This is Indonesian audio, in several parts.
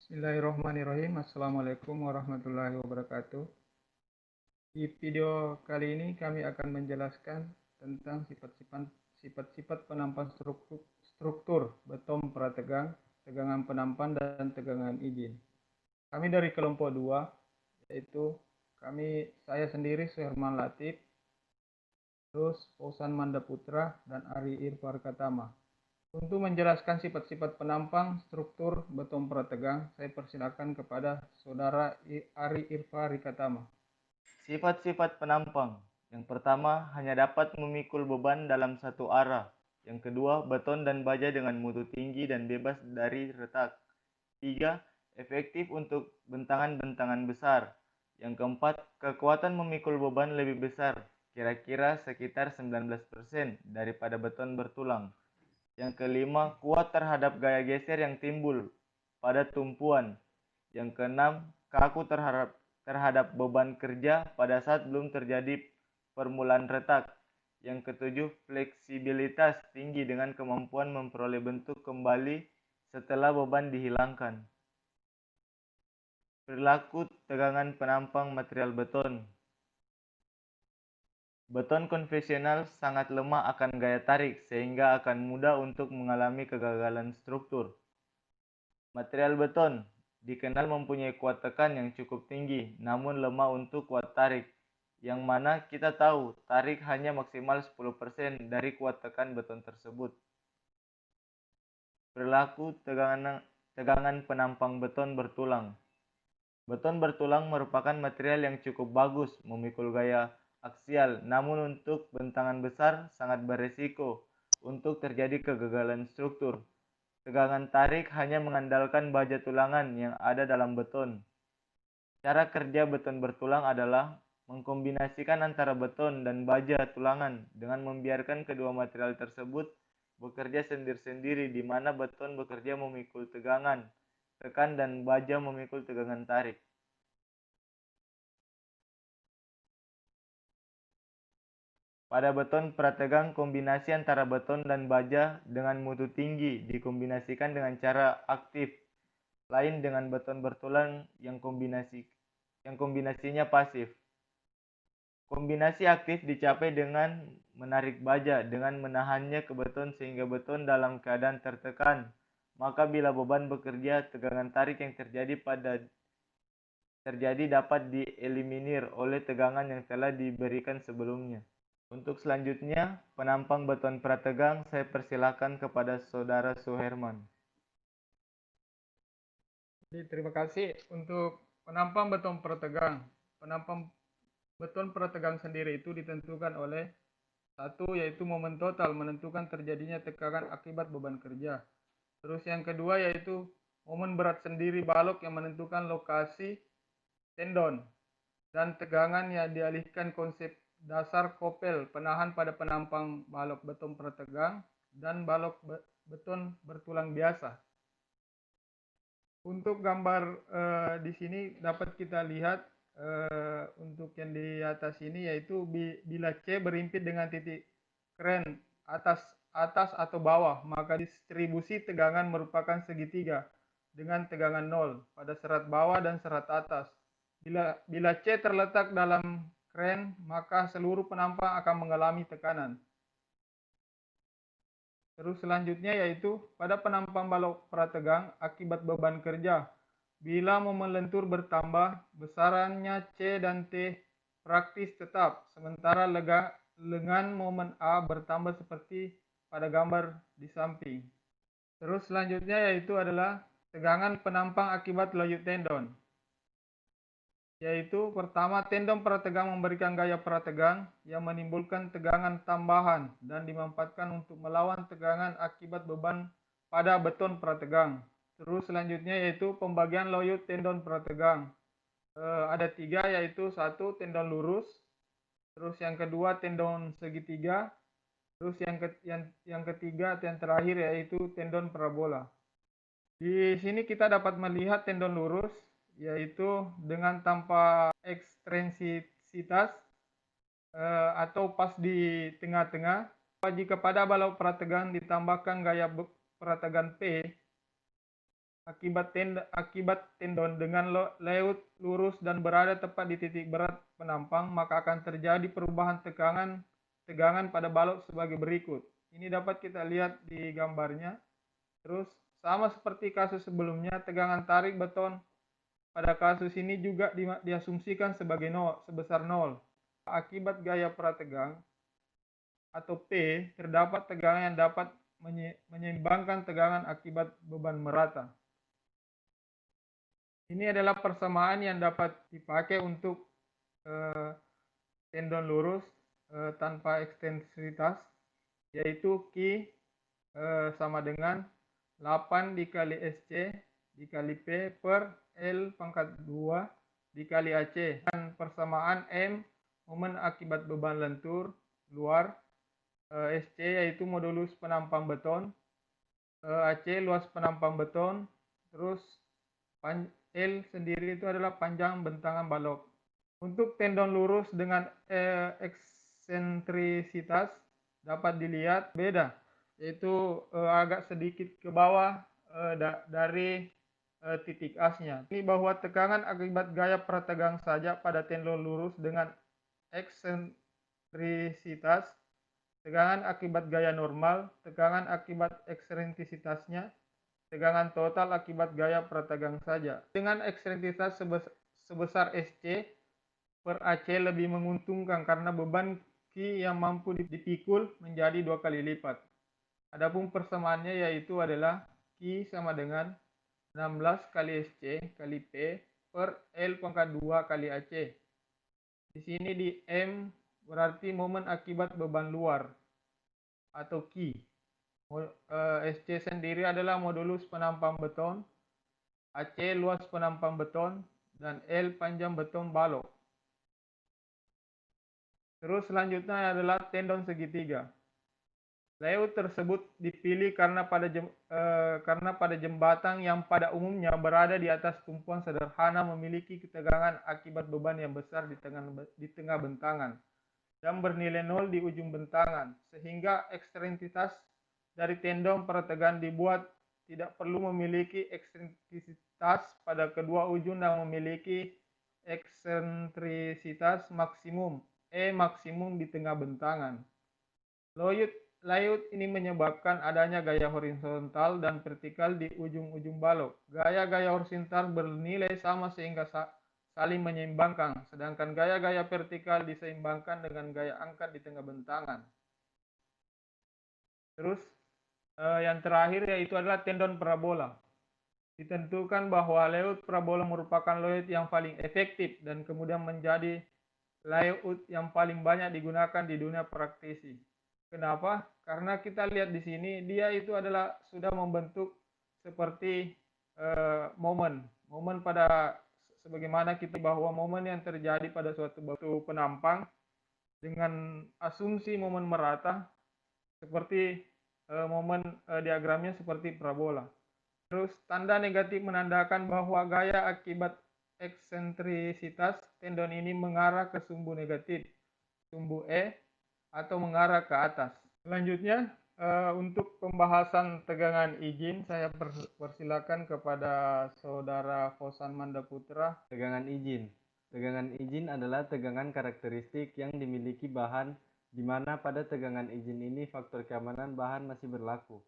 Bismillahirrahmanirrahim. Assalamualaikum warahmatullahi wabarakatuh. Di video kali ini kami akan menjelaskan tentang sifat-sifat penampang struktur beton prategang, tegangan penampan, dan tegangan izin. Kami dari kelompok 2, yaitu saya sendiri Suherman Latif, terus Fauzan Mandaputra, dan Ari Irfan Katama. Untuk menjelaskan sifat-sifat penampang struktur beton prategang, saya persilakan kepada Saudara Ari Irfan Rikatama. Sifat-sifat penampang. Yang pertama, hanya dapat memikul beban dalam satu arah. Yang kedua, beton dan baja dengan mutu tinggi dan bebas dari retak. 3. Efektif untuk bentangan-bentangan besar. Yang keempat, kekuatan memikul beban lebih besar, kira-kira sekitar 19% daripada beton bertulang. Yang kelima, kuat terhadap gaya geser yang timbul pada tumpuan. Yang keenam, kaku terhadap beban kerja pada saat belum terjadi permulaan retak. Yang ketujuh, fleksibilitas tinggi dengan kemampuan memperoleh bentuk kembali setelah beban dihilangkan. Perilaku tegangan penampang material beton. Beton konvensional sangat lemah akan gaya tarik sehingga akan mudah untuk mengalami kegagalan struktur. Material beton dikenal mempunyai kuat tekan yang cukup tinggi namun lemah untuk kuat tarik, yang mana kita tahu tarik hanya maksimal 10% dari kuat tekan beton tersebut. Perilaku tegangan penampang beton bertulang. Beton bertulang merupakan material yang cukup bagus memikul gaya aksial, namun untuk bentangan besar sangat beresiko untuk terjadi kegagalan struktur. Tegangan tarik hanya mengandalkan baja tulangan yang ada dalam beton. Cara kerja beton bertulang adalah mengkombinasikan antara beton dan baja tulangan dengan membiarkan kedua material tersebut bekerja sendiri-sendiri, di mana beton bekerja memikul tegangan tekan dan baja memikul tegangan tarik. Pada beton prategang, kombinasi antara beton dan baja dengan mutu tinggi dikombinasikan dengan cara aktif, lain dengan beton bertulang yang kombinasinya pasif. Kombinasi aktif dicapai dengan menarik baja dengan menahannya ke beton sehingga beton dalam keadaan tertekan. Maka bila beban bekerja, tegangan tarik yang terjadi dapat dieliminir oleh tegangan yang telah diberikan sebelumnya. Untuk selanjutnya, penampang beton prategang, saya persilakan kepada Saudara Suherman. Terima kasih untuk penampang beton prategang. Penampang beton prategang sendiri itu ditentukan oleh satu, yaitu momen total menentukan terjadinya tekanan akibat beban kerja. Terus yang kedua yaitu momen berat sendiri balok yang menentukan lokasi tendon, dan tegangan yang dialihkan konsep dasar kopel penahan pada penampang balok beton prategang dan balok beton bertulang biasa. Untuk gambar di sini dapat kita lihat untuk yang di atas ini yaitu bila C berimpit dengan titik kren atas atau bawah, maka distribusi tegangan merupakan segitiga dengan tegangan 0 pada serat bawah dan serat atas. Bila C terletak dalam kren, maka seluruh penampang akan mengalami tekanan. Terus selanjutnya yaitu pada penampang balok prategang akibat beban kerja. Bila momen lentur bertambah, besarannya C dan T praktis tetap, sementara lengan momen A bertambah seperti pada gambar di samping. Terus selanjutnya yaitu adalah tegangan penampang akibat loyut tendon. Yaitu pertama, tendon prategang memberikan gaya prategang yang menimbulkan tegangan tambahan dan dimanfaatkan untuk melawan tegangan akibat beban pada beton prategang. Terus selanjutnya yaitu pembagian loyut tendon prategang. Ada tiga, yaitu satu tendon lurus, terus yang kedua tendon segitiga, terus yang ketiga yang terakhir yaitu tendon parabola. Di sini kita dapat melihat tendon lurus yaitu dengan tanpa ekstensitas atau pas di tengah-tengah. Jika pada balok prategang ditambahkan gaya prategang P, Akibat tendon dengan layout lurus dan berada tepat di titik berat penampang, maka akan terjadi perubahan tegangan pada balok sebagai berikut. Ini dapat kita lihat di gambarnya. Terus sama seperti kasus sebelumnya, tegangan tarik beton pada kasus ini juga diasumsikan sebagai sebesar 0. Akibat gaya prategang atau P, terdapat tegangan yang dapat menyeimbangkan tegangan akibat beban merata. Ini adalah persamaan yang dapat dipakai untuk tendon lurus tanpa ekstensitas, yaitu Q sama dengan 8 dikali SC dikali P per L pangkat 2 dikali AC. Dan persamaan M, momen akibat beban lentur luar, SC yaitu modulus penampang beton, AC luas penampang beton, terus L sendiri itu adalah panjang bentangan balok. Untuk tendon lurus dengan eksentrisitas dapat dilihat beda, yaitu agak sedikit ke bawah dari titik asnya. Ini bahwa tegangan akibat gaya prategang saja pada tendon lurus dengan eksentrisitas, tegangan akibat gaya normal, tegangan akibat eksentrisitasnya, tegangan total akibat gaya prategang saja. Dengan eksentrisitas sebesar SC per AC lebih menguntungkan karena beban Q yang mampu dipikul menjadi 2 kali lipat. Adapun persamaannya yaitu adalah Q sama dengan 16 kali SC kali P per L pangkat 2 kali AC. Di sini di M berarti momen akibat beban luar atau Q. SC sendiri adalah modulus penampang beton, AC luas penampang beton, dan L panjang beton balok. Terus selanjutnya adalah tendon segitiga. Layout tersebut dipilih karena pada jembatan yang pada umumnya berada di atas tumpuan sederhana memiliki ketegangan akibat beban yang besar di tengah bentangan dan bernilai 0 di ujung bentangan, sehingga ekstensitas dari tendon prategang dibuat tidak perlu memiliki eksentrisitas pada kedua ujung dan memiliki eksentrisitas maksimum maksimum di tengah bentangan. Layout ini menyebabkan adanya gaya horizontal dan vertikal di ujung-ujung balok. Gaya-gaya horizontal bernilai sama sehingga saling menyeimbangkan, sedangkan gaya-gaya vertikal diseimbangkan dengan gaya angkat di tengah bentangan. Terus yang terakhir yaitu adalah tendon parabola. Ditentukan bahwa layout parabola merupakan layout yang paling efektif dan kemudian menjadi layout yang paling banyak digunakan di dunia praktisi. Kenapa? Karena kita lihat di sini dia itu adalah sudah membentuk seperti momen pada sebagaimana kita bahwa momen yang terjadi pada suatu batu penampang dengan asumsi momen merata seperti momen diagramnya seperti parabola. Terus tanda negatif menandakan bahwa gaya akibat eksentrisitas tendon ini mengarah ke sumbu negatif, sumbu E, atau mengarah ke atas. Selanjutnya untuk pembahasan tegangan izin, saya persilakan kepada Saudara Fosan Mandaputra. Tegangan izin. Tegangan izin adalah tegangan karakteristik yang dimiliki bahan di mana pada tegangan izin ini faktor keamanan bahan masih berlaku.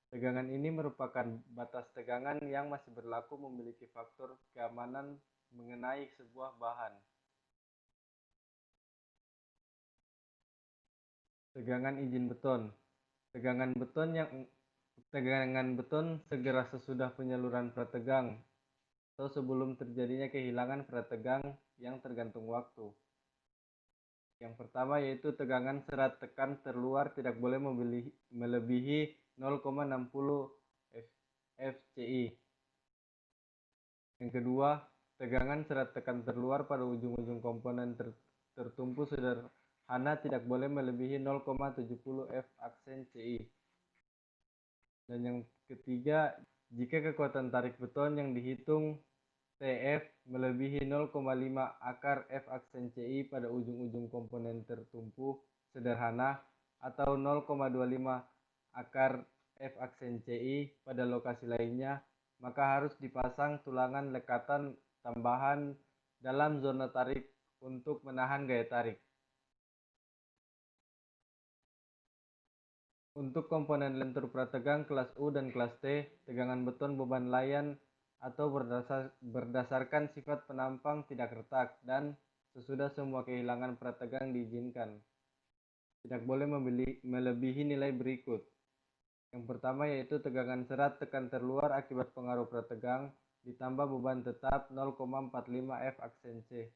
Tegangan ini merupakan batas tegangan yang masih berlaku memiliki faktor keamanan mengenai sebuah bahan. Tegangan izin beton. Tegangan beton segera sesudah penyaluran prategang atau sebelum terjadinya kehilangan prategang yang tergantung waktu. Yang pertama yaitu tegangan serat tekan terluar tidak boleh melebihi 0,60 fCi. Yang kedua, tegangan serat tekan terluar pada ujung-ujung komponen tertumpu sederhana tidak boleh melebihi 0,70 F aksen Ci. Dan yang ketiga, jika kekuatan tarik beton yang dihitung TF melebihi 0,5 akar F aksen Ci pada ujung-ujung komponen tertumpu sederhana atau 0,25 akar F aksen Ci pada lokasi lainnya, maka harus dipasang tulangan lekatan tambahan dalam zona tarik untuk menahan gaya tarik. Untuk komponen lentur prategang kelas U dan kelas T, tegangan beton beban layan atau berdasarkan sifat penampang tidak retak dan sesudah semua kehilangan prategang diizinkan. Tidak boleh melebihi nilai berikut. Yang pertama yaitu tegangan serat tekan terluar akibat pengaruh prategang ditambah beban tetap 0,45 F aksen C.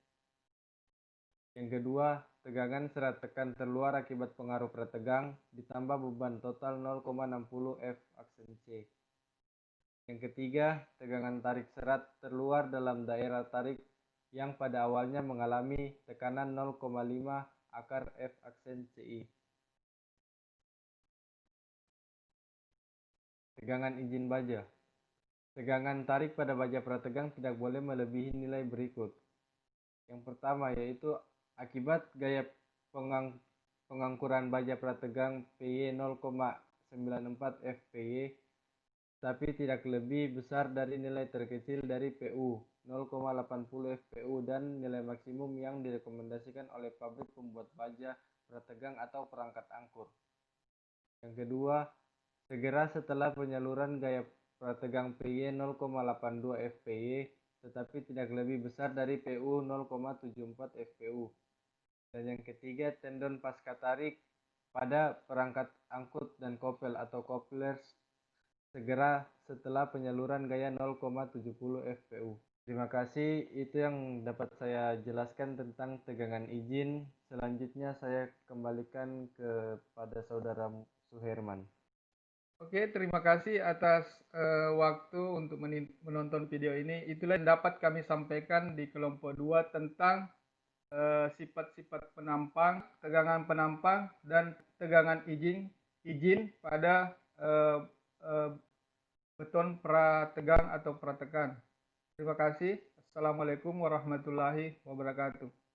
Yang kedua, tegangan serat tekan terluar akibat pengaruh prategang ditambah beban total 0,60 F aksen C. Yang ketiga, tegangan tarik serat terluar dalam daerah tarik yang pada awalnya mengalami tekanan 0,5 akar F aksen CI. Tegangan izin baja. Tegangan tarik pada baja prategang tidak boleh melebihi nilai berikut. Yang pertama yaitu akibat gaya pengangkuran baja prategang PY 0,94 FPY tapi tidak lebih besar dari nilai terkecil dari PU 0,80 FPU dan nilai maksimum yang direkomendasikan oleh pabrik pembuat baja prategang atau perangkat angkur. Yang kedua, segera setelah penyaluran gaya prategang PY 0,82 FPY tetapi tidak lebih besar dari PU 0,74 FPU. Dan yang ketiga, tendon pasca tarik pada perangkat angkut dan kopel atau couplers segera setelah penyaluran gaya 0,70 FPU. Terima kasih, itu yang dapat saya jelaskan tentang tegangan izin. Selanjutnya saya kembalikan kepada saudara Suherman. Oke, terima kasih atas waktu untuk menonton video ini. Itulah yang dapat kami sampaikan di kelompok 2 tentang sifat-sifat penampang, tegangan penampang, dan tegangan izin pada beton prategang atau pratekan. Terima kasih. Assalamualaikum warahmatullahi wabarakatuh.